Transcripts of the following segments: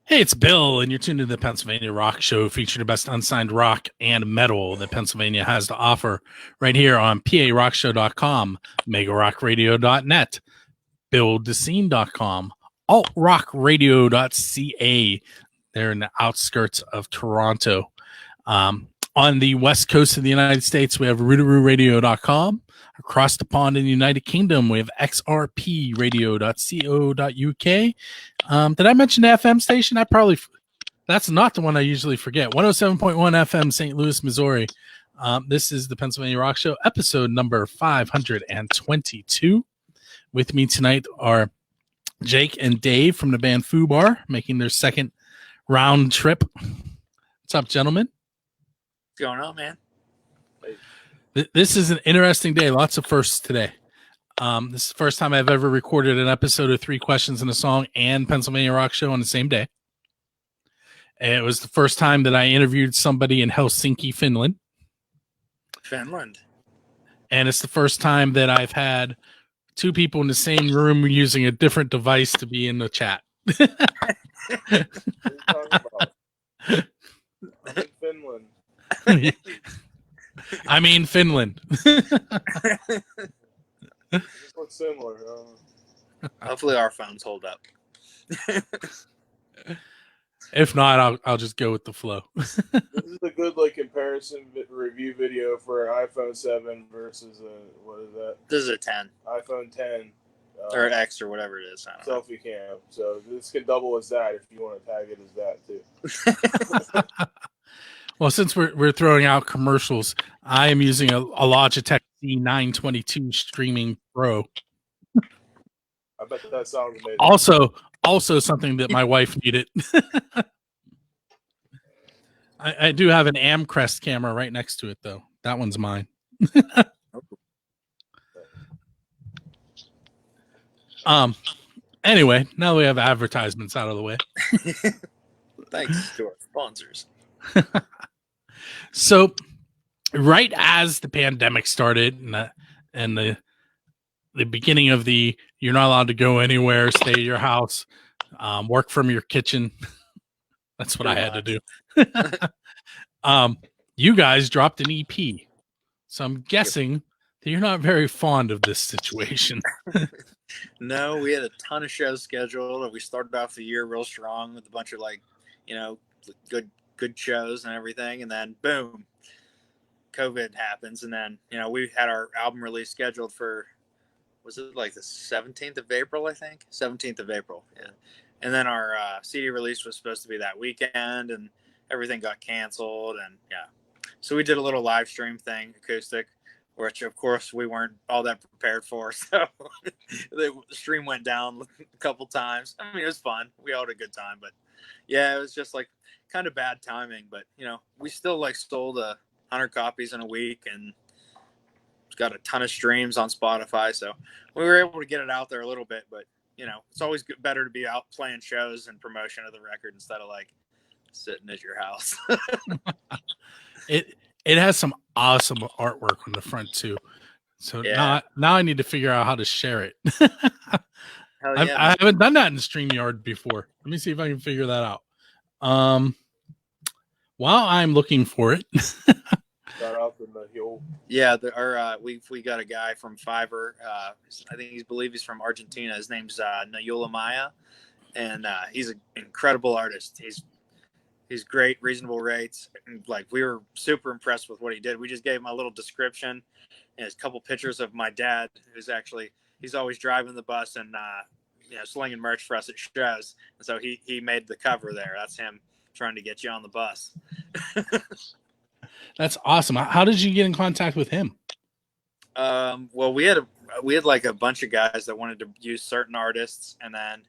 Hey, it's Bill, and you're tuned to the Pennsylvania Rock Show, featuring the best unsigned rock and metal that Pennsylvania has to offer right here on PARockshow.com, megarockradio.net, builddescene.com, altrockradio.ca. They're in the outskirts of Toronto. On the west coast of the United States, we have rootaroораdio.com. Across the pond in the United Kingdom, we have xrpradio.co.uk. Did I mention the FM station? That's not the one I usually forget. 107.1 FM, St. Louis, Missouri. This is the Pennsylvania Rock Show, episode number 522. With me tonight are Jake and Dave from the band FUBAR, making their second round trip. What's up, gentlemen? What's going on, man? This is an interesting day. Lots of firsts today. This is the first time I've ever recorded an episode of 3 Questions and a Song and Pennsylvania Rock Show on the same day. And it was the first time that I interviewed somebody in Helsinki, Finland. And it's the first time that I've had 2 people in the same room using a different device to be in the chat. Finland. I mean, Finland. Looks similar. Hopefully our phones hold up. If not, I'll just go with the flow. This is a good comparison review video for an iPhone 7 versus what is that? This is a 10. iPhone 10. Or X or whatever it is. I don't know. Selfie cam. So this can double as that if you want to tag it as that too. Well, since we're throwing out commercials, I am using a Logitech C922 Streaming Pro. I bet that sounds amazing. Also something that my wife needed. I do have an Amcrest camera right next to it, though. That one's mine. Anyway, now we have advertisements out of the way. Thanks to our sponsors. So, right as the pandemic started and the beginning of the you're not allowed to go anywhere, stay at your house, work from your kitchen. That's what I had to do. You guys dropped an EP. So I'm guessing that you're not very fond of this situation. No, we had a ton of shows scheduled, and we started off the year real strong with a bunch of good shows and everything, and then boom, COVID happens, and then we had our album release scheduled for, was it the 17th of April, I think? 17th of April, yeah. And then our CD release was supposed to be that weekend, and everything got canceled, and yeah. So we did a little live stream thing, acoustic, which of course we weren't all that prepared for. So the stream went down a couple times. I mean, it was fun. We all had a good time, but yeah, it was just kind of bad timing. But we still sold 100 copies in a week, and it's got a ton of streams on Spotify. So we were able to get it out there a little bit, but it's always better to be out playing shows and promotion of the record instead of sitting at your house. It has some awesome artwork on the front too. So yeah. now I need to figure out how to share it. I haven't done that in StreamYard before. Let me see if I can figure that out. While I'm looking for it. Yeah, we got a guy from FUBAR. I think he's from Argentina. His name's Nayula Maya, and he's an incredible artist. He's great, reasonable rates. And, we were super impressed with what he did. We just gave him a little description and a couple pictures of my dad, he's always driving the bus and slinging merch for us at shows. And so he made the cover there. That's him trying to get you on the bus. That's awesome. How did you get in contact with him? Well, we had a bunch of guys that wanted to use certain artists, and then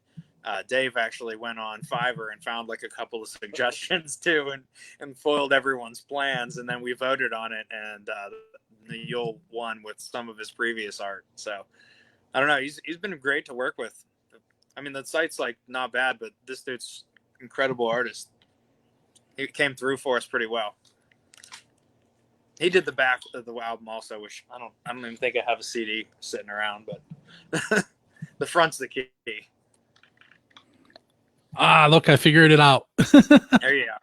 Dave actually went on FUBAR and found a couple of suggestions too, and foiled everyone's plans. And then we voted on it, and Neil won with some of his previous art. So I don't know. He's been great to work with. I mean, the site's not bad, but this dude's incredible artist. He came through for us pretty well. He did the back of the album also, which I don't even think I have a CD sitting around, but the front's the key. Ah, look, I figured it out. There you are.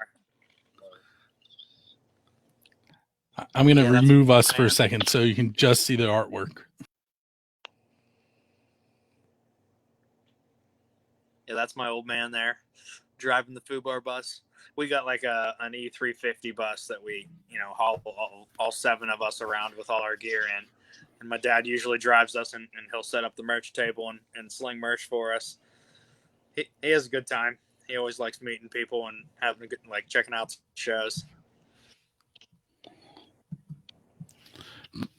I'm going to Yeah, that's remove us for a fine. second so you can just see the artwork. Yeah, that's my old man there driving the FUBAR bus. We got like an E350 bus that we, haul all 7 of us around with all our gear in. And my dad usually drives us, and he'll set up the merch table and sling merch for us. He has a good time. He always likes meeting people and having a good, like, checking out shows.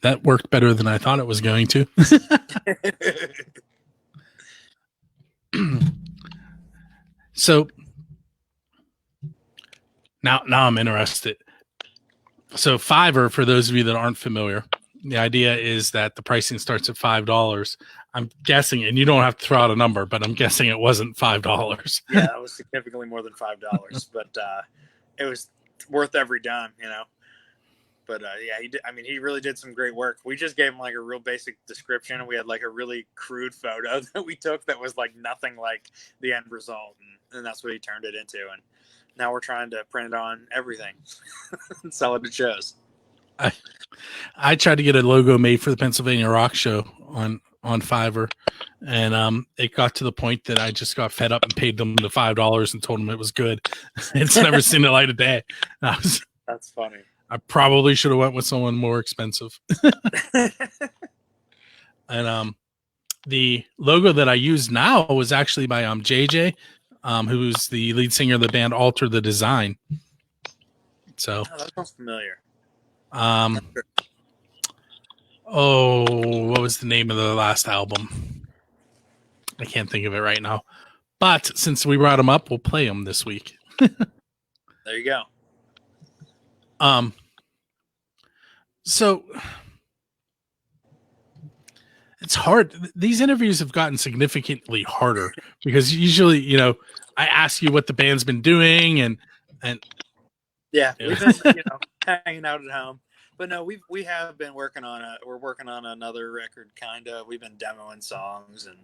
That worked better than I thought it was going to. So now I'm interested. So Fiverr, for those of you that aren't familiar, the idea is that the pricing starts at $5. I'm guessing, and you don't have to throw out a number, but I'm guessing it wasn't $5. Yeah, that was significantly more than $5, but it was worth every dime, But yeah, he did. I mean, he really did some great work. We just gave him like a real basic description, and we had like a really crude photo that we took that was like nothing like the end result, and that's what he turned it into. And now we're trying to print it on everything and sell it at shows. I tried to get a logo made for the Pennsylvania Rock Show on Fiverr, and it got to the point that I just got fed up and paid them the $5 and told them it was good. It's never seen the light of day. That's funny. I probably should have went with someone more expensive. And the logo that I use now was actually by JJ, who's the lead singer of the band Alter the Design. So that sounds familiar. What was the name of the last album? I can't think of it right now. But since we brought him up, we'll play him this week. There you go. So it's hard. These interviews have gotten significantly harder because usually, I ask you what the band's been doing and yeah, we've been, hanging out at home. But no, we have been working on we're working on another record, kind of. We've been demoing songs and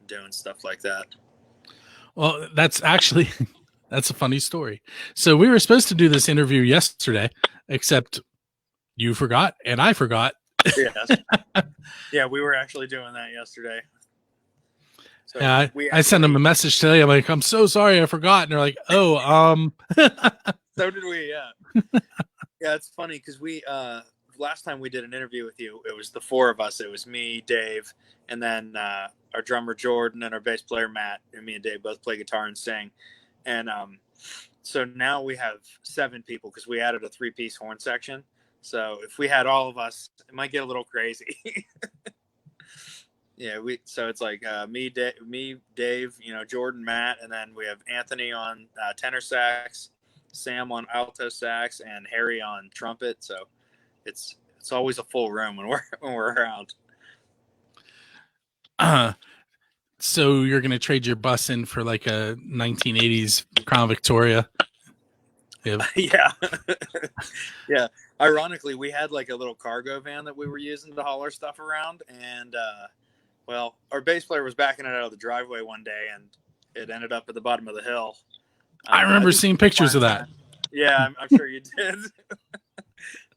doing stuff like that. Well, that's actually that's a funny story. So we were supposed to do this interview yesterday, except you forgot and I forgot. Yes. Yeah, we were actually doing that yesterday. So yeah, I sent them a message today. I'm like, I'm so sorry, I forgot. And they're like, oh, So did we, yeah. Yeah, it's funny because we last time we did an interview with you, it was the 4 of us. It was me, Dave, and then our drummer Jordan and our bass player Matt. And me and Dave both play guitar and sing. And so now we have 7 people because we added a 3-piece horn section. So if we had all of us, it might get a little crazy. Yeah, so it's like me, Dave, Jordan, Matt, and then we have Anthony on tenor sax, Sam on alto sax, and Harry on trumpet. So it's always a full room when we're around. So you're gonna trade your bus in for like a 1980s Crown Victoria? Yeah. Yeah. Ironically, we had like a little cargo van that we were using to haul our stuff around, and well, our bass player was backing it out of the driveway one day, and it ended up at the bottom of the hill. I remember seeing pictures of that. Yeah, I'm sure you did.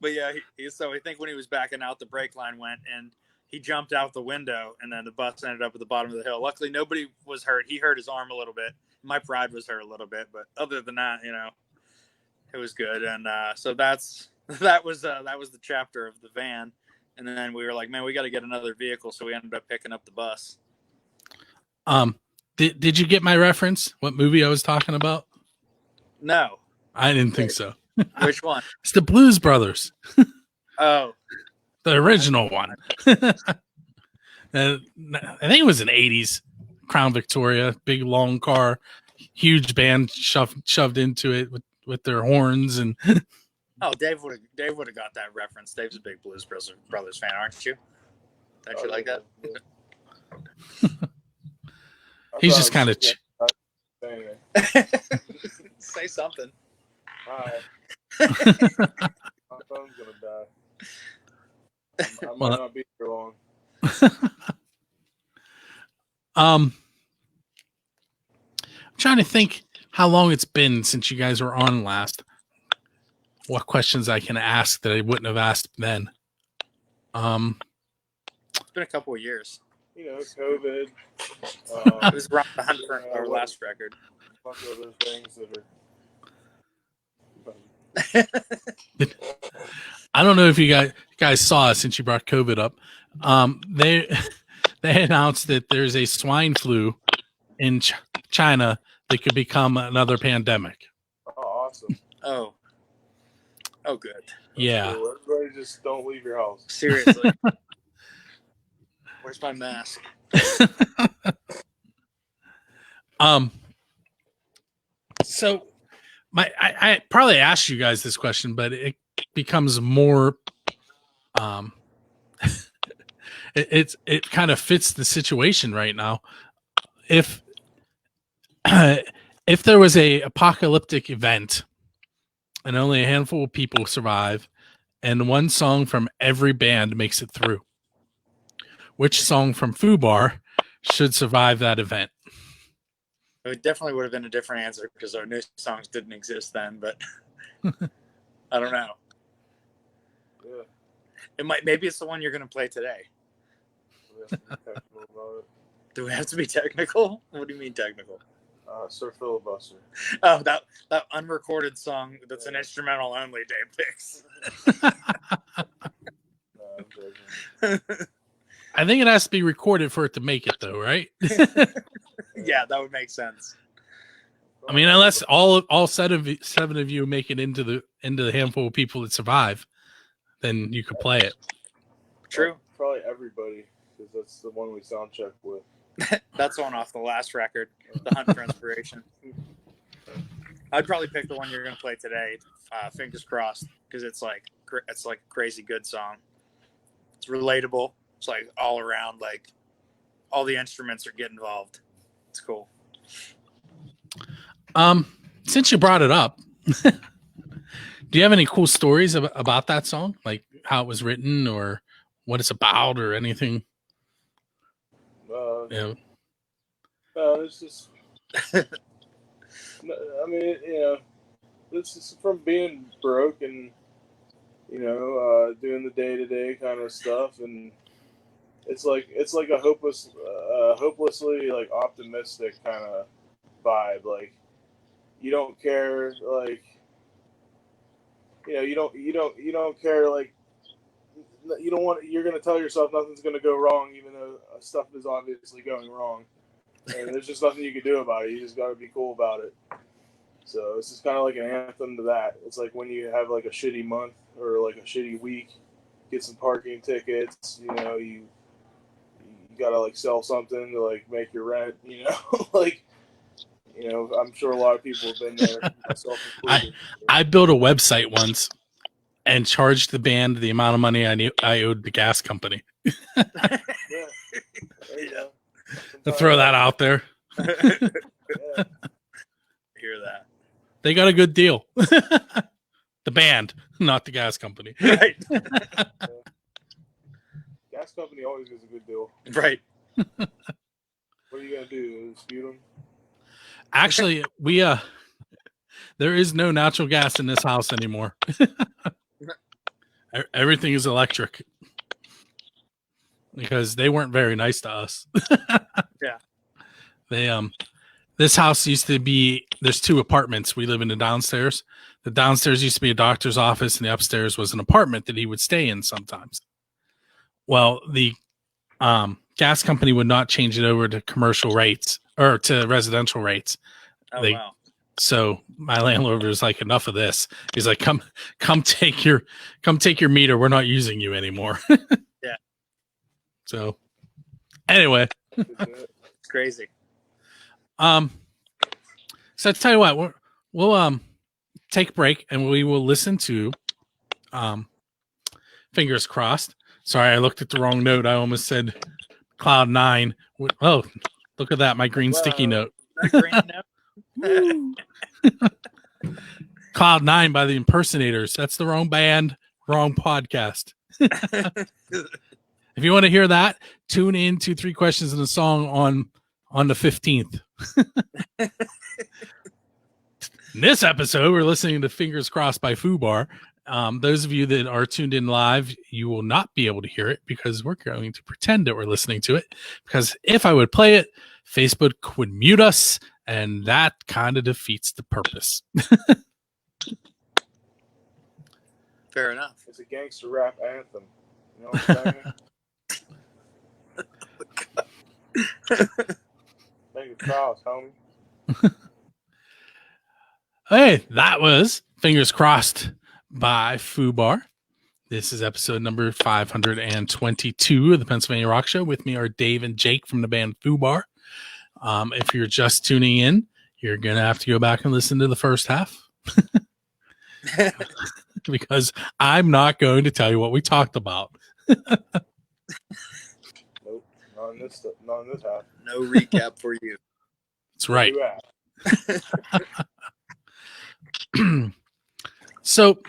But yeah, so I think when he was backing out, the brake line went, and he jumped out the window, and then the bus ended up at the bottom of the hill. Luckily, nobody was hurt. He hurt his arm a little bit. My pride was hurt a little bit, but other than that, it was good. And so that was the chapter of the van. And then we were like, man, we got to get another vehicle. So we ended up picking up the bus. Did you get my reference? What movie I was talking about? No. I didn't think so. Which one? It's the Blues Brothers. Oh. The original one. I think it was an 80s Crown Victoria. Big, long car. Huge band shoved into it with their horns and... Oh, Dave would have got that reference. Dave's a big Blues Brothers fan, aren't you? Don't you like that? He's just kind of... Say something. Hi. My phone's gonna die. I might not be here long. trying to think how long it's been since you guys were on last. What questions I can ask that I wouldn't have asked then. It's been a couple of years. COVID. It was around the hunt for our last record. A bunch of other things that are. I don't know if you guys saw it since you brought COVID up. They announced that there's a swine flu in China that could become another pandemic. Oh, awesome. Oh, good. Yeah. Cool. Everybody just don't leave your house. Seriously. Where's my mask? So I probably asked you guys this question, but it becomes more it kind of fits the situation right now. If there was a apocalyptic event and only a handful of people survive and one song from every band makes it through, which song from FUBAR should survive that event? It definitely would have been a different answer because our new songs didn't exist then, but I don't know. Yeah. Maybe it's the one you're going to play today. Do we have to be technical? What do you mean technical? Sir Filibuster. Oh, that unrecorded song that's an instrumental only Dave picks. I'm joking. I think it has to be recorded for it to make it, though, right? Yeah, that would make sense. I mean, unless all seven of you make it into the handful of people that survive, then you could play it. True. Probably everybody, because that's the one we sound check with. That's one off the last record, The Hunt for Inspiration. I'd probably pick the one you're going to play today, Fingers Crossed, because it's like a crazy good song. It's relatable. It's like all around, like all the instruments get involved. It's cool. Since you brought it up, do you have any cool stories about that song? Like how it was written or what it's about or anything? It's just. I mean, this is from being broke and doing the day-to-day kind of stuff, and it's like a hopelessly like optimistic kind of vibe. Like you don't care, like you don't care, like you don't want. You're gonna tell yourself nothing's gonna go wrong, even though stuff is obviously going wrong, and there's just nothing you can do about it. You just gotta be cool about it. So it's just kind of like an anthem to that. It's like when you have like a shitty month or like a shitty week, get some parking tickets. You gotta like sell something to like make your rent. Like. I'm sure a lot of people have been there, myself included. I built a website once and charged the band the amount of money I owed the gas company. Yeah. There you go. To throw that out there. Yeah. Hear that. They got a good deal. The band, not the gas company. Right. Gas company always gets a good deal. Right. What are you gonna do? Dispute them? Actually, there is no natural gas in this house anymore. Everything is electric because they weren't very nice to us. Yeah. This house used to be, there's two apartments. We live in the downstairs. The downstairs used to be a doctor's office and the upstairs was an apartment that he would stay in sometimes. Well, the gas company would not change it over to commercial rates or to residential rates. Oh, wow. So my landlord was like, enough of this. He's like, come take your meter. We're not using you anymore. Yeah. So anyway, it's crazy. So I tell you what, we'll take a break and we will listen to Fingers Crossed. Sorry, I looked at the wrong note. I almost said Cloud 9. Oh, look at that, my green sticky note. That green note? Cloud 9 by the Impersonators. That's the wrong band, wrong podcast. If you want to hear that, tune in to 3 Questions in a Song on the 15th. In this episode, we're listening to Fingers Crossed by FUBAR. Those of you that are tuned in live, you will not be able to hear it because we're going to pretend that we're listening to it. Because if I would play it, Facebook would mute us, and that kind of defeats the purpose. Fair enough. It's a gangster rap anthem. You know what I'm saying? Thank you, Charles, homie. Hey, that was Fingers Crossed by FUBAR. This is episode number 522 of the Pennsylvania Rock Show. With me are Dave and Jake from the band FUBAR. If you're just tuning in, you're going to have to go back and listen to the first half. Because I'm not going to tell you what we talked about. Nope, not in this half. No recap for you. That's right. So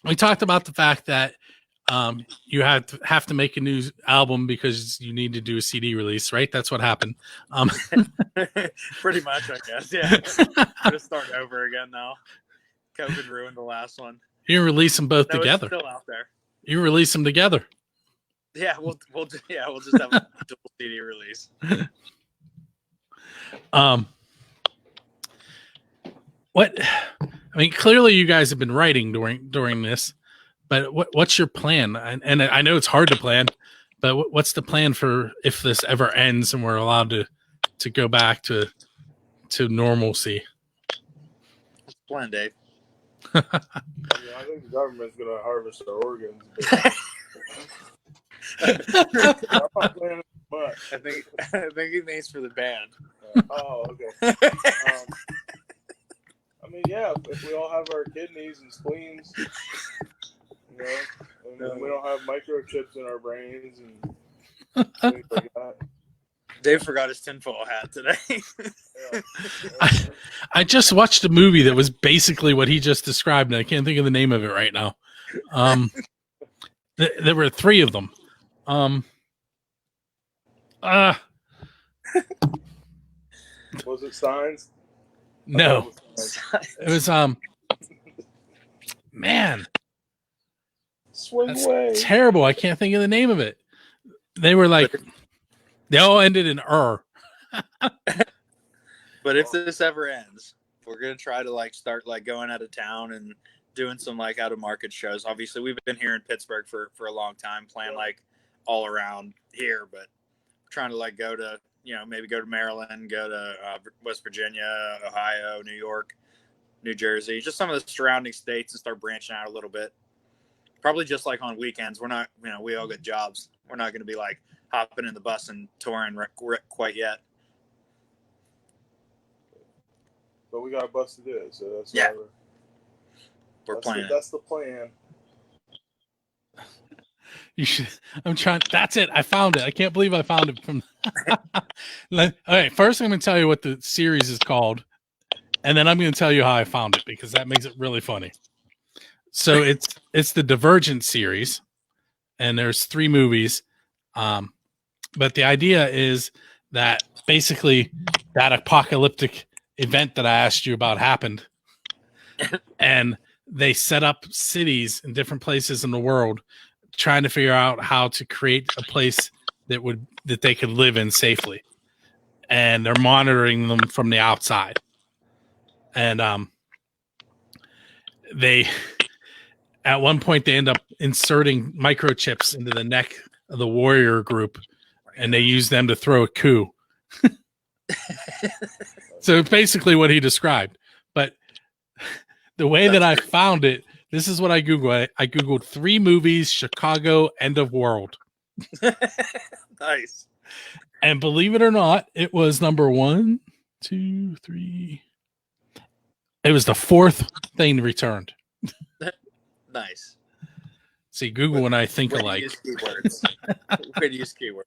we talked about the fact that you have to make a new album because you need to do a CD release, right? That's what happened. Pretty much, I guess. Yeah. Gotta start over again now. COVID ruined the last one. You release them both No, together. it's still out there. You release them together. Yeah, we'll just have a double CD release. What? I mean, clearly you guys have been writing during this, but what's your plan? And I know it's hard to plan, but what's the plan for if this ever ends and we're allowed to go back to normalcy? What's the plan, Dave? Yeah, I think the government's gonna harvest our organs. I'm not planning much. I think he means for the band. Oh, okay. I mean, yeah, if we all have our kidneys and spleens, you know, and then we don't have microchips in our brains and things like that. Dave forgot his tinfoil hat today. Yeah. I just watched a movie that was basically what he just described, and I can't think of the name of it right now. There were three of them. Was it Signs? No, it was man, Swing that's away. terrible. I can't think of the name of it. They were like, they all ended in But if this ever ends, we're gonna try to start going out of town and doing some out of market shows. Obviously, we've been here in Pittsburgh for a long time, playing all around here, but trying to go to maybe go to Maryland, go to West Virginia, Ohio, New York, New Jersey, just some of the surrounding states, and start branching out a little bit. Probably just on weekends. We're not, we all get jobs. We're not going to be hopping in the bus and touring quite yet. But we got a bus to do it, so that's yeah. We're planning. That's the plan. You should. I'm trying. That's it. I found it. I can't believe I found it from. All right. First, I'm going to tell you what the series is called, and then I'm going to tell you how I found it because that makes it really funny. So it's the Divergent series, and there's 3 movies. But the idea is that basically that apocalyptic event that I asked you about happened, and they set up cities in different places in the world, trying to figure out how to create a place that they could live in safely, and they're monitoring them from the outside. And they, at one point, they end up inserting microchips into the neck of the warrior group, and they use them to throw a coup. So it's basically what he described. But the way that I found it, this is what I Googled. I Googled 3 movies, Chicago, end of world. Nice. And believe it or not, it was number 1, 2, 3. It was the 4th thing returned. Nice. See, Google and I think alike. Use keywords. Way to use keywords.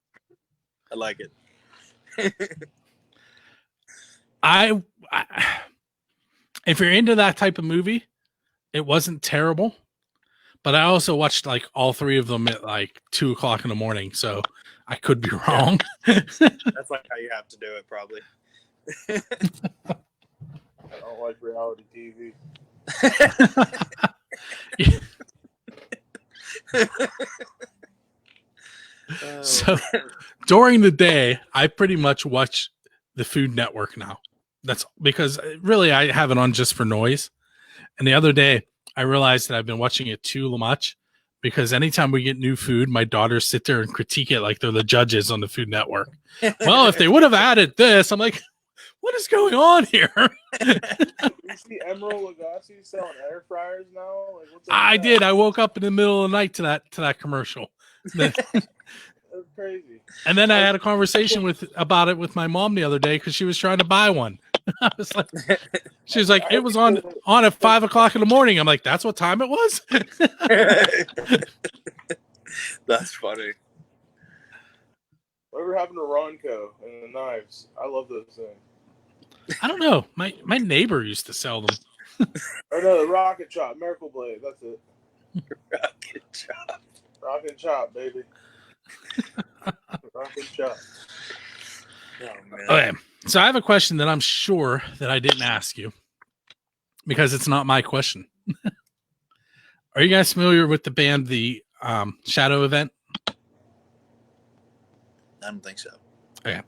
I like it. I if you're into that type of movie, it wasn't terrible, but I also watched all 3 of them at 2:00 in the morning. So I could be wrong. That's like how you have to do it, probably. I don't like reality TV. So during the day, I pretty much watch the Food Network now. That's because really I have it on just for noise. And the other day, I realized that I've been watching it too much because anytime we get new food, my daughters sit there and critique it like they're the judges on the Food Network. Well, if they would have added this, I'm like, what is going on here? You see Emerald Lagasse selling air fryers now? Like, what's up I with that? did. I woke up in the middle of the night to that commercial. That's crazy. And then I had a conversation about it with my mom the other day because she was trying to buy one. I was like, she was like, it was on at 5 o'clock in the morning. I'm like, that's what time it was. That's funny. Whatever happened to Ronco and the knives? I love those things. I don't know. My neighbor used to sell them. Or no, the Rocket Chop, Miracle Blade. That's it. Rocket chop. Rock and Chop, baby. Rock and Chop. Oh, man. Okay, so I have a question that I'm sure that I didn't ask you because it's not my question. Are you guys familiar with the band the Shadow Event? I don't think so. Okay.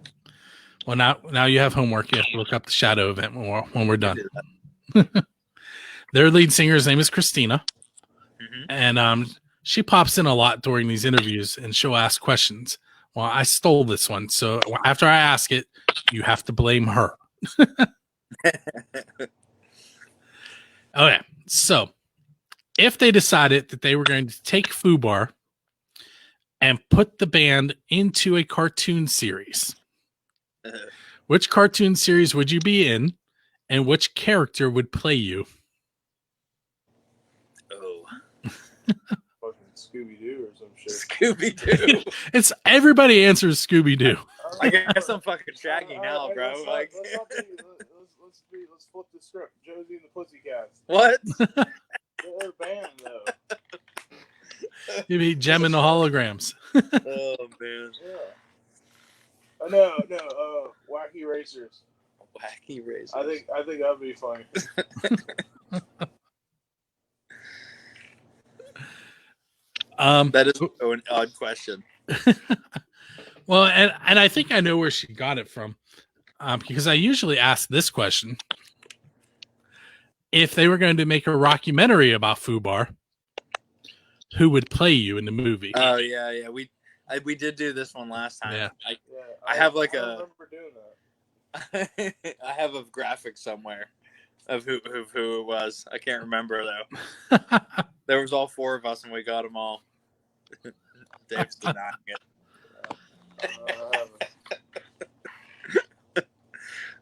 Well, now you have homework. You have to look up the Shadow Event when we're done. Their lead singer's name is Christina, and she pops in a lot during these interviews, and she'll ask questions. Well, I stole this one, so after I ask it, you have to blame her. Okay, so if they decided that they were going to take FUBAR and put the band into a cartoon series, which cartoon series would you be in, and which character would play you? Oh. Fucking Scooby-Doo or some shit. Scooby-Doo. It's everybody answers Scooby-Doo. I guess I'm fucking Shaggy now, Hey, bro. Like, let's flip the script. Josie and the Pussycats. what? They're a band, though. You meet Gem and the Holograms. Oh, man. Yeah. Oh, no, Wacky Racers. Wacky Razors. I think that'd be funny. That is an odd question. Well, and I think I know where she got it from, because I usually ask this question: if they were going to make a rockumentary about FUBAR, who would play you in the movie? Oh yeah. We did do this one last time. Yeah. I have like I remember doing that. I have a graphic somewhere of who it was. I can't remember though. There was all four of us and we got them all. Dave's denying it.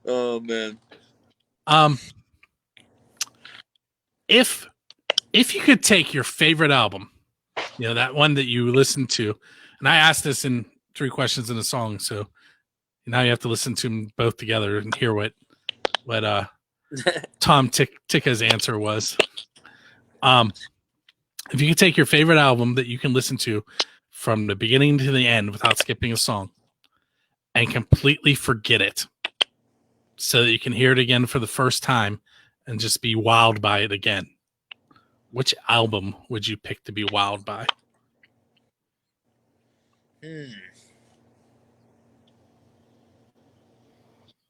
Oh man. If you could take your favorite album, that one that you listen to, and I asked this in 3 questions in a song, so now you have to listen to them both together and hear what Tom Ticka's answer was. If you could take your favorite album that you can listen to from the beginning to the end without skipping a song and completely forget it so that you can hear it again for the first time and just be wowed by it again, which album would you pick to be wowed by? I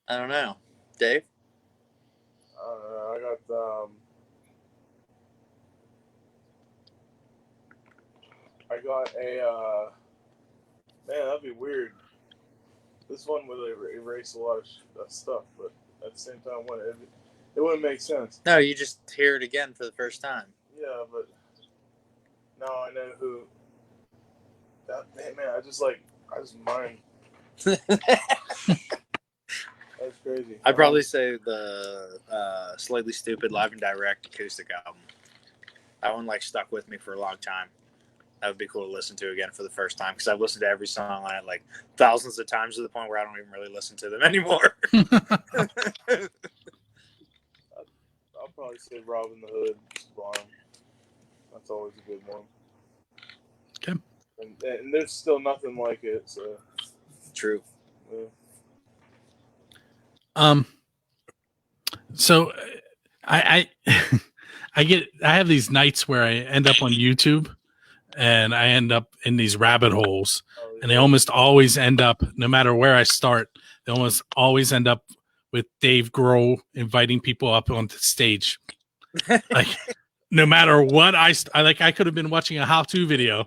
don't know. Dave? I got a man, that'd be weird. This one would erase a lot of stuff, but at the same time, it wouldn't make sense. No, you just hear it again for the first time. Yeah, but now I know who. Man, I just mind. That's crazy. I'd probably say the Slightly Stupid Live and Direct acoustic album. That one stuck with me for a long time. That would be cool to listen to again for the first time because I've listened to every song on it thousands of times to the point where I don't even really listen to them anymore. I'll probably say Robin the Hood, Sublime. That's always a good one. Okay. And and there's still nothing like it. So True. yeah. So I I have these nights where I end up on YouTube and I end up in these rabbit holes, and they almost always end up, no matter where I start, they almost always end up with Dave Grohl inviting people up onto stage. Like, no matter what I could have been watching a how-to video,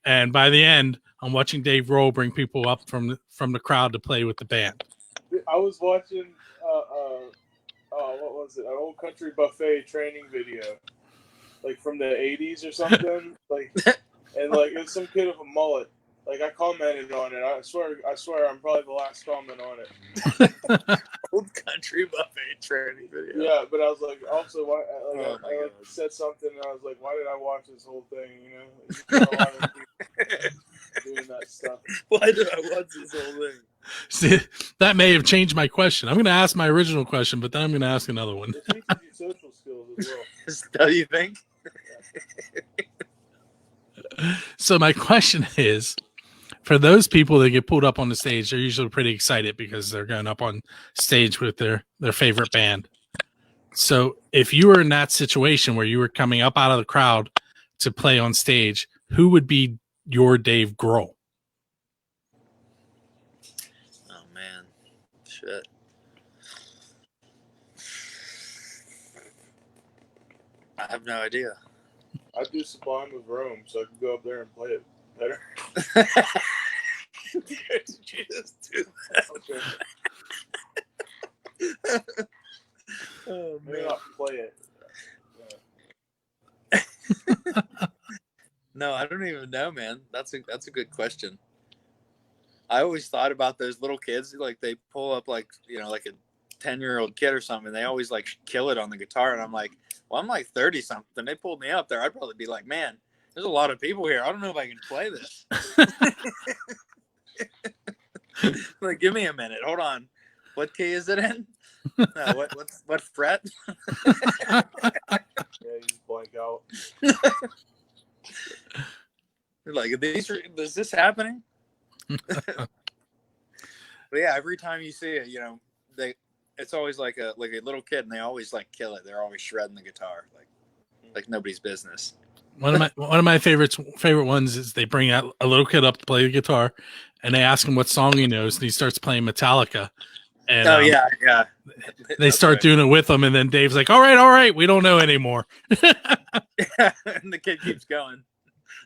and by the end, I'm watching Dave Grohl bring people up from the crowd to play with the band. I was watching what was it? An old country buffet training video, like from the '80s or something. Like, and like it was some kid with a mullet. Like I commented on it. I swear, I'm probably the last comment on it. Old country buffet training video. Yeah, but I was like, also, why? Oh my I God. said something, and I was like, why did I watch this whole thing? You know, a lot of people doing that stuff. Why did I watch this whole thing? See, that may have changed my question. I'm going to ask my original question, but then I'm going to ask another one. It teaches you social skills as well. Do you think? So my question is, for those people that get pulled up on the stage, they're usually pretty excited because they're going up on stage with their favorite band. So if you were in that situation where you were coming up out of the crowd to play on stage, who would be your Dave Grohl? Oh man, shit. I have no idea. I do Sublime with Rome, so I can go up there and play it better. Did you just do that? Okay. Oh Maybe man. not play it. No, I don't even know, man. That's a good question. I always thought about those little kids, like they pull up like, like a 10-year-old kid or something. They always like kill it on the guitar, and I'm like, well, I'm like 30 something. They pulled me up there. I'd probably be like, man, there's a lot of people here. I don't know if I can play this. Like, give me a minute. Hold on. What key is it in? No, what fret? Yeah, you just blank out. Like, is this happening? But yeah, every time you see it, it's always like a little kid, and they always like kill it. They're always shredding the guitar, like nobody's business. One of my favorite ones is they bring out a little kid up to play the guitar, and they ask him what song he knows, and he starts playing Metallica. And, yeah. They start doing it with him, and then Dave's like, all right, we don't know anymore. And the kid keeps going.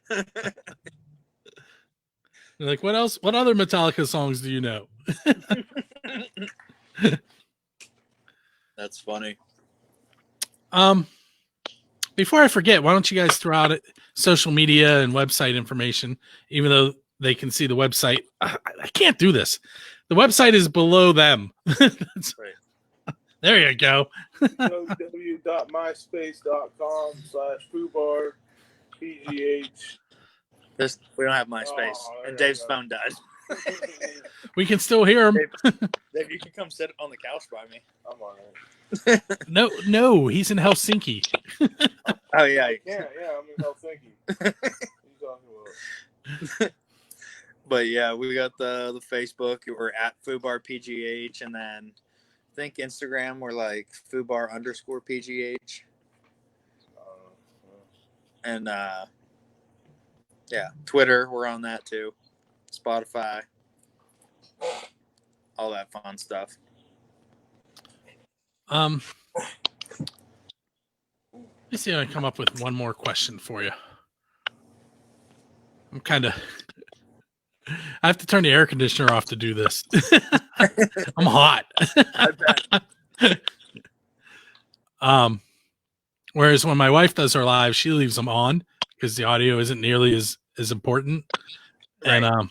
They're like, what else? What other Metallica songs do you know? That's funny. Before I forget, why don't you guys throw out social media and website information, even though they can see the website. I can't do this. The website is below them. Right. There you go. www.myspace.com/FUBAR PGH. We don't have MySpace, and Dave's phone died. We can still hear him. Dave, you can come sit on the couch by me. I'm on it. No, he's in Helsinki. Oh yeah, Yeah, I'm in Helsinki. What are you talking about? But yeah, we got the Facebook. We're at FUBAR PGH, and then I think Instagram we're like FUBAR_PGH, and yeah, Twitter we're on that too, Spotify, all that fun stuff. Let me see if I can come up with one more question for you. I'm kind of. I have to turn the air conditioner off to do this. I'm hot. I bet. Whereas when my wife does her live, she leaves them on because the audio isn't nearly as important. Right. And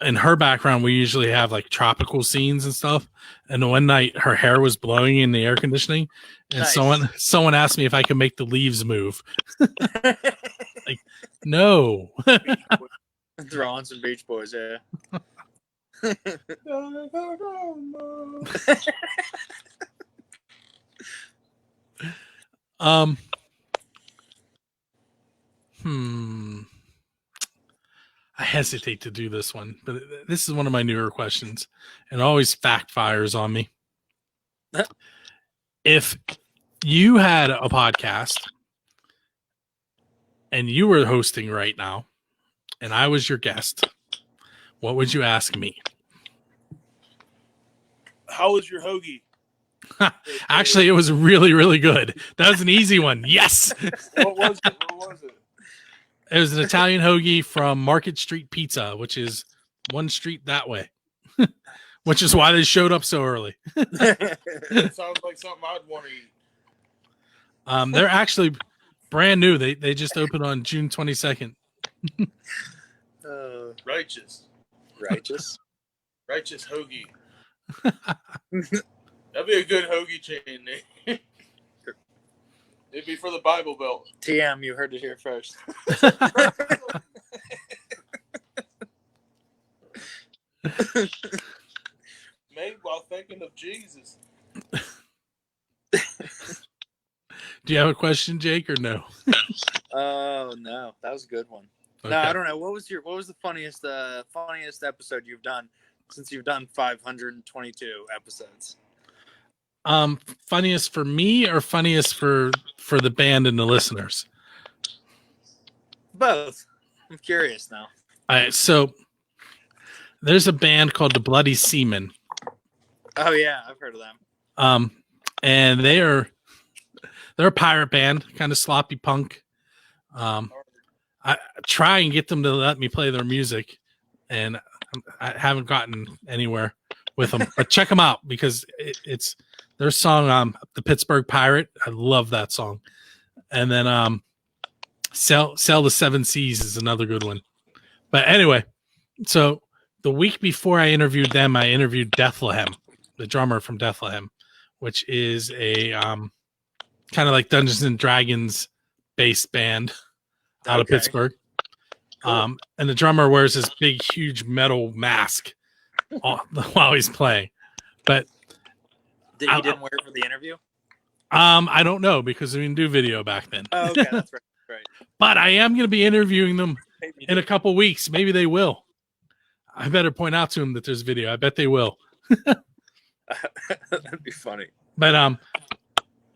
in her background, we usually have like tropical scenes and stuff. And one night, her hair was blowing in the air conditioning, and Nice. someone asked me if I could make the leaves move. Like, no. Throw on some Beach Boys, yeah. hesitate to do this one, but this is one of my newer questions, and it always fact fires on me. If you had a podcast and you were hosting right now, and I was your guest, what would you ask me? How was your hoagie? Actually, it was really, really good. That was an easy one. Yes. What was it? What was it? It was an Italian hoagie from Market Street Pizza, which is one street that way, which is why they showed up so early. It sounds like something I'd want to eat. They're actually brand new. They just opened on June 22nd. Righteous. Righteous. Righteous hoagie. That'd be a good hoagie chain name. It'd be for the Bible Belt. TM, you heard it here first. Made while thinking of Jesus. Do you have a question, Jake, or no? Oh no, that was a good one. Okay. No, I don't know. What was the funniest episode you've done since you've done 522 episodes? Funniest for me or funniest for the band and the listeners? Both. I'm curious now. All right, so there's a band called the Bloody Seamen. Oh yeah, I've heard of them. And they're a pirate band, kind of sloppy punk. I try and get them to let me play their music, and I haven't gotten anywhere with them. But check them out because it's their song, "The Pittsburgh Pirate." I love that song. And then "Sail the Seven Seas" is another good one. But anyway, so the week before I interviewed them, I interviewed Deathlehem, the drummer from Deathlehem, which is a kind of like Dungeons and Dragons based band out of Pittsburgh. Cool. And the drummer wears this big, huge metal mask while he's playing. But he didn't wear it for the interview? I don't know because we didn't do video back then. Oh, okay, that's right. But I am going to be interviewing them in a couple weeks. Maybe they will. I better point out to them that there's video. I bet they will. That'd be funny. But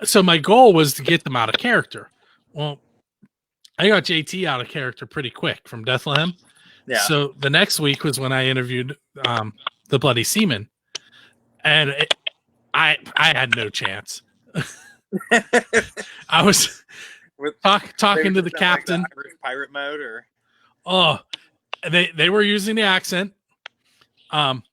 so my goal was to get them out of character. Well, I got JT out of character pretty quick from Deathlehem. Yeah. So the next week was when I interviewed the Bloody Seamen, and I had no chance. I was talking to the captain. Like the pirate mode, or they were using the accent. The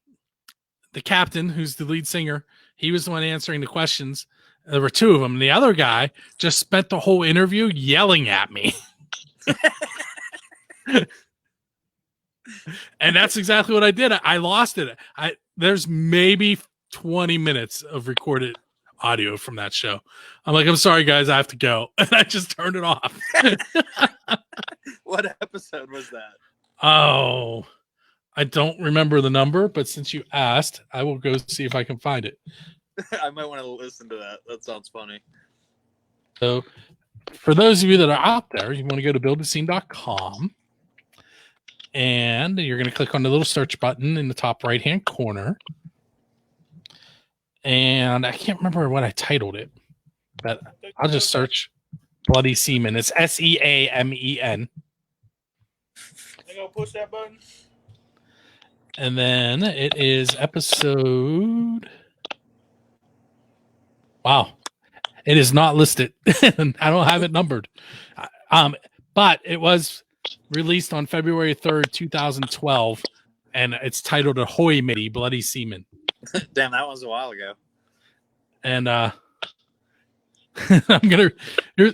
captain, who's the lead singer, he was the one answering the questions. There were two of them. The other guy just spent the whole interview yelling at me. And that's exactly what I did. I lost it. There's maybe 20 minutes of recorded audio from that show. I'm like, I'm sorry, guys, I have to go. And I just turned it off. What episode was that? Oh, I don't remember the number, but since you asked, I will go see if I can find it. I might want to listen to that. That sounds funny. So for those of you that are out there, you want to go to buildascene.com and you're going to click on the little search button in the top right-hand corner. And I can't remember what I titled it, but I'll just search Bloody Seamen. It's SEAMEN. You gonna push that button? And then it is episode... Wow. It is not listed. I don't have it numbered. But it was released on February 3rd, 2012, and it's titled Ahoy Matey, Bloody Seamen. Damn, that was a while ago. And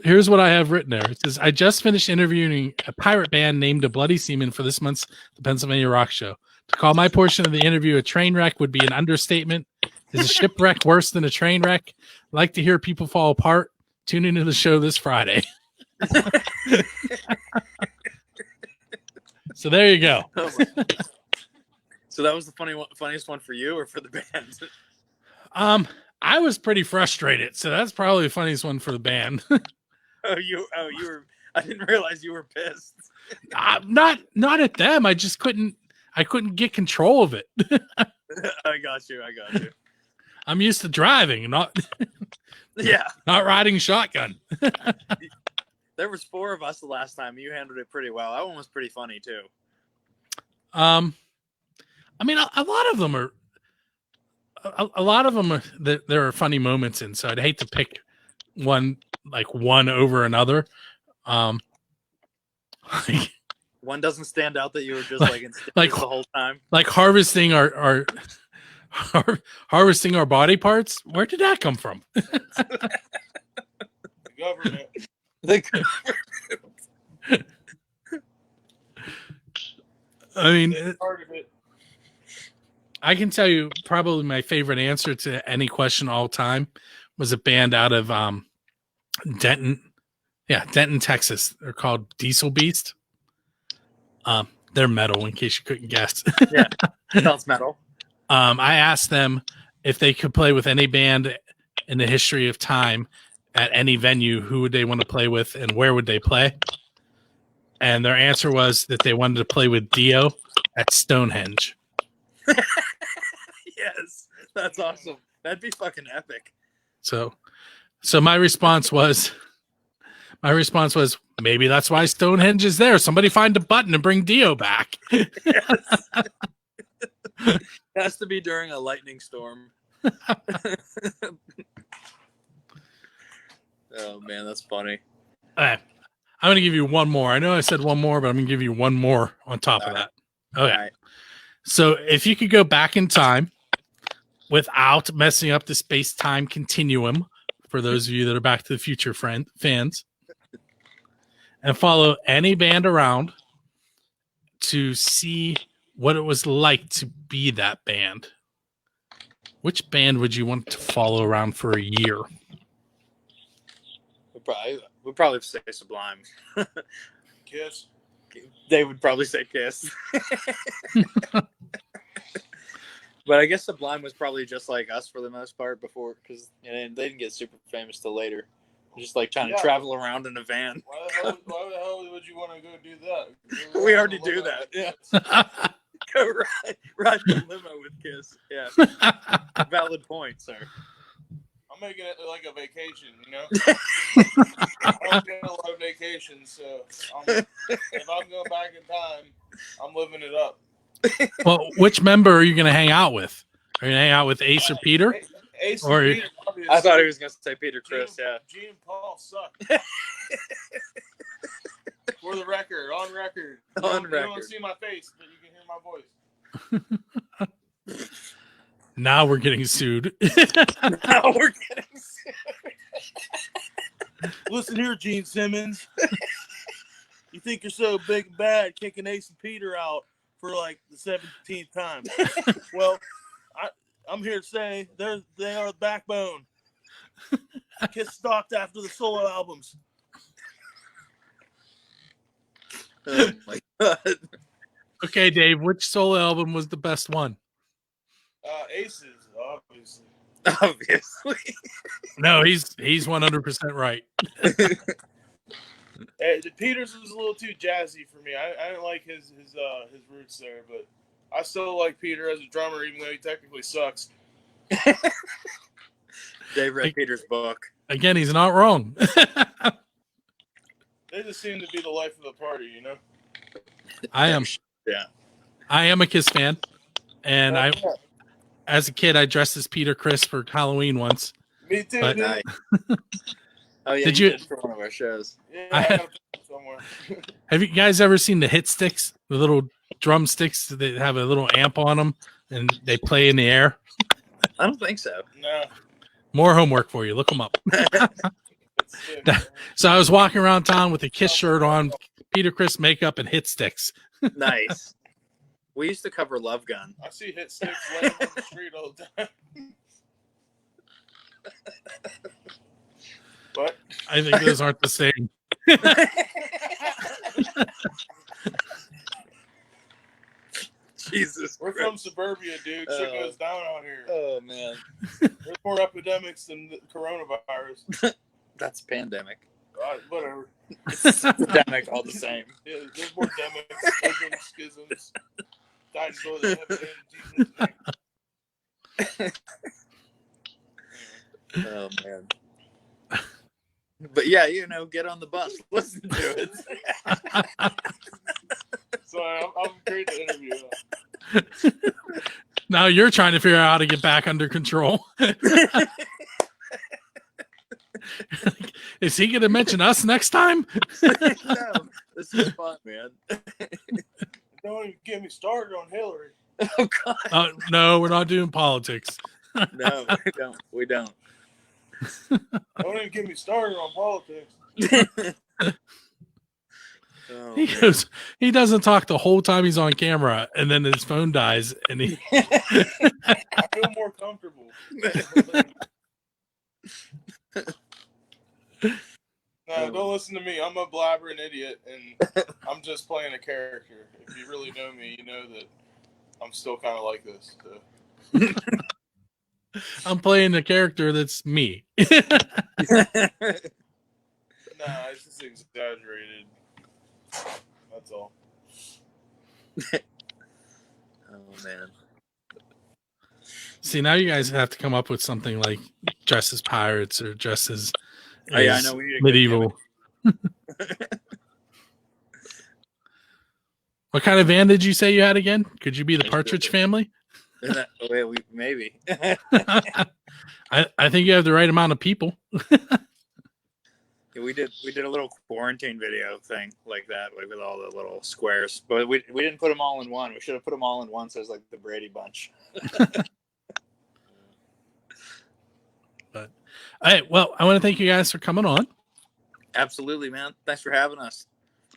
here's what I have written there. It says, I just finished interviewing a pirate band named the Bloody Seamen for this month's The Pennsylvania Rock Show. To call my portion of the interview a train wreck would be an understatement. Is a shipwreck worse than a train wreck? Like to hear people fall apart? Tune into the show this Friday. So there you go. So that was the funniest one for you or for the band? I was pretty frustrated, so that's probably the funniest one for the band. You were. I didn't realize you were pissed. Not at them. I just couldn't get control of it. I got you. I'm used to driving, not Yeah. not riding shotgun. There was 4 of us the last time. You handled it pretty well. That one was pretty funny too. I mean, a lot of them are. A lot of them are. There are funny moments in, so I'd hate to pick one over another. One doesn't stand out that you were just like in like the whole time. Like harvesting our harvesting our body parts. Where did that come from? The government. I mean, Part of it. I can tell you probably my favorite answer to any question all time was a band out of Denton. Yeah, Denton, Texas. They're called Diesel Beast. They're metal, in case you couldn't guess. Yeah, sounds metal. I asked them if they could play with any band in the history of time at any venue, who would they want to play with and where would they play? And their answer was that they wanted to play with Dio at Stonehenge. Yes, that's awesome. That'd be fucking epic. So my response was maybe that's why Stonehenge is there. Somebody find a button and bring Dio back. Yes. Has to be during a lightning storm. Oh man, that's funny. I'm going to give you one more. I know I said one more, but I'm going to give you one more on top of that. Okay. Right. So if you could go back in time without messing up the space-time continuum, for those of you that are Back to the Future fans, and follow any band around to see what it was like to be that band, which band would you want to follow around for a year? We'd probably say Sublime. Kiss. They would probably say Kiss. But I guess Sublime was probably just like us for the most part before, because they didn't get super famous till later. Just like trying to travel around in a van. Why the hell would you want to go do that? We already do that. Yeah. Go ride the limo with Kiss. Yeah. Valid point, sir. I'm making it like a vacation, you know? I don't get a lot of vacations, so if I'm going back in time, I'm living it up. Well, which member are you going to hang out with? Are you going to hang out with Ace or Peter? Ace Or- and Peter, obviously. I thought he was going to say Peter Chris, Gene, yeah. Gene and Paul suck. For the record, on record. On You record. don't see my face, but you can hear my voice. Now we're getting sued. Now we're getting sick. Listen here, Gene Simmons. You think you're so big and bad kicking Ace and Peter out for like the 17th time. Well, I'm here to say they are the backbone. Kiss stopped after the solo albums. Oh my god. Okay, Dave, which solo album was the best one? Aces, obviously. Obviously. No, he's 100% right. Peters was a little too jazzy for me. I didn't like his roots there, but I still like Peter as a drummer, even though he technically sucks. Dave read Peter's book. Again, he's not wrong. They just seem to be the life of the party, you know? I am. Yeah. I am a Kiss fan, and as a kid, I dressed as Peter Criss for Halloween once. Me too, But- dude. Nice. Oh yeah, Did you you- did for one of our shows. Yeah, I I had- got a picture somewhere. Have you guys ever seen the hit sticks, the little drumsticks that have a little amp on them, and they play in the air? I don't think so. No. More homework for you. Look them up. It's sick, man. So I was walking around town with a Kiss shirt on, Peter Criss makeup, and hit sticks. Nice. We used to cover Love Gun. I see hit sticks laying on the street all the time. But I think those aren't the same. Jesus. we're from suburbia, dude. Shit goes down out here. Oh man. There's more epidemics than the coronavirus. That's pandemic. Whatever. Demic, all the same. Yeah, there's more demics, schisms. Died to go to heaven in Jesus' name. Oh man. But yeah, get on the bus, listen to it. Sorry, I'm great to interview. Now you're trying to figure out how to get back under control. Is he going to mention us next time? No, this is fun, man. Don't even get me started on Hillary. Oh God. No, we're not doing politics. No, we don't. Don't even get me started on politics. Oh, he doesn't talk the whole time he's on camera, and then his phone dies, and he. I feel more comfortable. No, don't listen to me. I'm a blabbering idiot, and I'm just playing a character. If you really know me, you know that I'm still kind of like this. So. I'm playing a character that's me. Nah, it's just exaggerated. That's all. Oh man. See, now you guys have to come up with something like dress as pirates or dress as Oh yeah, I know. We need a medieval. What kind of van did you say you had again? Could you be the Partridge Family? Maybe. I think you have the right amount of people. Yeah, we did a little quarantine video thing like that, like with all the little squares, but we didn't put them all in one. We should have put them all in one, so it's like the Brady Bunch. But all right, well, I want to thank you guys for coming on. Absolutely, man. Thanks for having us.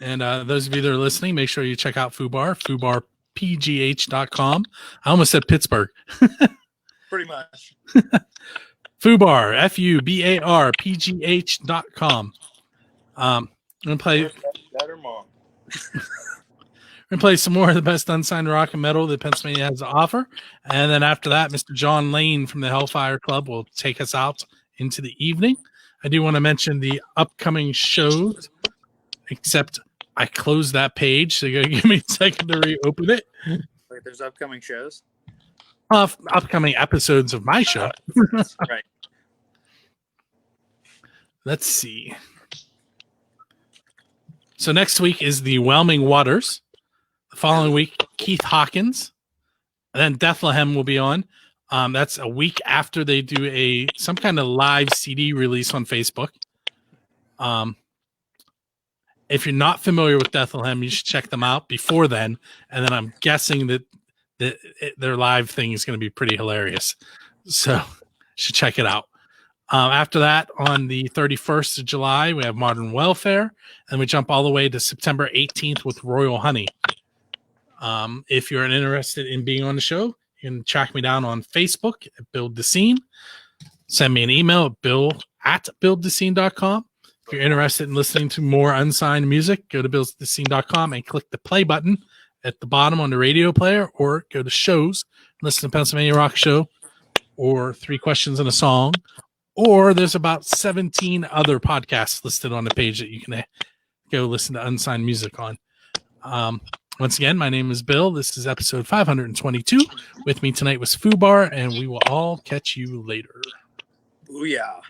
And those of you that are listening, make sure you check out FUBAR, FUBARPGH.com. I almost said Pittsburgh. Pretty much. FUBAR, FUBARPGH.com. I'm going to play. Dad or mom? We're going to play some more of the best unsigned rock and metal that Pennsylvania has to offer. And then after that, Mr. John Lane from the Hellfire Club will take us out into the evening. I do want to mention the upcoming shows, except I closed that page, so you got to give me a second to reopen it. Wait, there's upcoming shows? Upcoming episodes of my show. Right. Let's see. So next week is the Whelming Waters. The following week, Keith Hawkins. And then Bethlehem will be on. That's a week after they do some kind of live CD release on Facebook. If you're not familiar with Bethlehem, you should check them out before then. And then I'm guessing that their live thing is going to be pretty hilarious. So you should check it out. After that, on the 31st of July, we have Modern Welfare, and we jump all the way to September 18th with Royal Honey. If you're interested in being on the show, you can track me down on Facebook at Build the Scene. Send me an email at bill@buildthescene.com. If you're interested in listening to more unsigned music, go to buildthescene.com and click the play button at the bottom on the radio player, or go to shows, listen to Pennsylvania Rock Show, or 3 Questions and a Song. Or there's about 17 other podcasts listed on the page that you can go listen to unsigned music on. Once again, my name is Bill. This is episode 522. With me tonight was FUBAR, and we will all catch you later. Booyah.